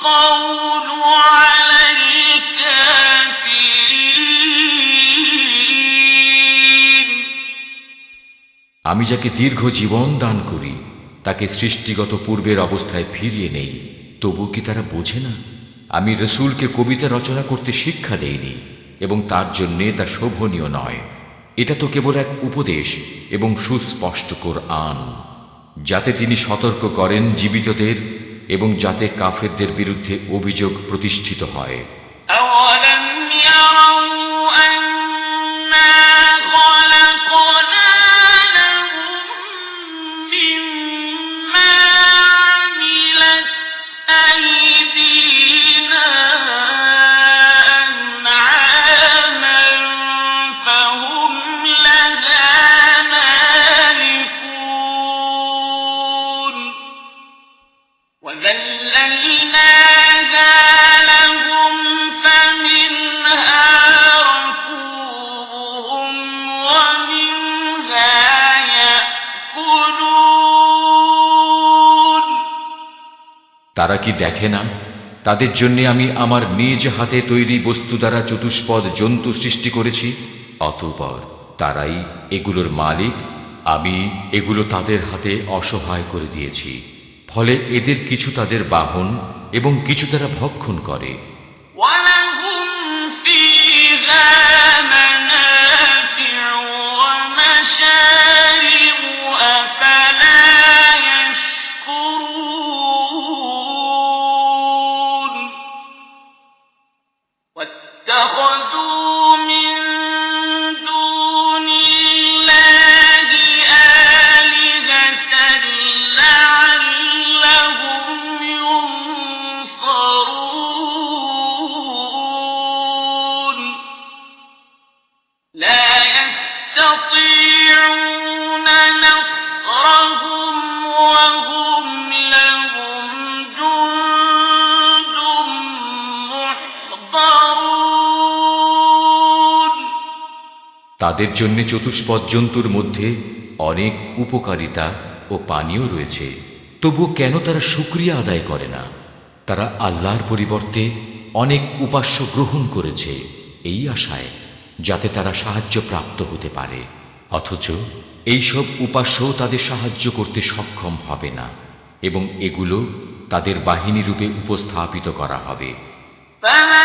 القول على الكافرين। আমি যাকে দীর্ঘ জীবন দান করি তাকে সৃষ্টিগত পূর্বের অবস্থায় ফিরিয়ে নেই, তবু কি তারা বোঝে না? আমি রসূলকে কবিতা রচনা করতে শিক্ষা দেইনি এবং তার জন্যে তা শোভনীয় নয়। এটা তো কেবল এক উপদেশ এবং সুস্পষ্ট কোরআন, যাতে তিনি সতর্ক করেন জীবিতদের এবং যাতে কাফেরদের বিরুদ্ধে অভিযোগ প্রতিষ্ঠিত হয়। أولم يروا أنا خلقنا لهم مما عملت أيدينا أنعاما فهم لها مالكون وذللناها لهم فمنها ركوبهم ومنها يأكلون। তারা কি দেখে না তাদের জন্য আমি আমার নিজ হাতে তৈরি বস্তু দ্বারা চতুষ্পদ জন্তু সৃষ্টি করেছি, অতঃপর তারাই এগুলোর মালিক। আমি এগুলো তাদের হাতে অসহায় করে দিয়েছি, ফলে এদের কিছু তাদের বাহন এবং কিছু তারা ভক্ষণ করে। ولهم فيها منافع ومشارب أفلا يشكرون واتخذوا من دون الله آلهة لعلهم ينصرون لا يستطيعون نصرهم وهم لهم جند محضرون। তাদের জন্য চতুষ্পদ জন্তুর মধ্যে অনেক উপকারিতা ও পানীয় রয়েছে, তবু কেন তারা শুকরিয়া আদায় করে না? তারা আল্লাহর পরিবর্তে অনেক উপাস্য গ্রহণ করেছে এই আশায় যাতে তারা সাহায্য প্রাপ্ত হতে পারে, অথচ এইসব উপাস্য তাদের সাহায্য করতে সক্ষম হবে না এবং এগুলো তাদের বাহিনী রূপে উপস্থাপিত করা হবে। فما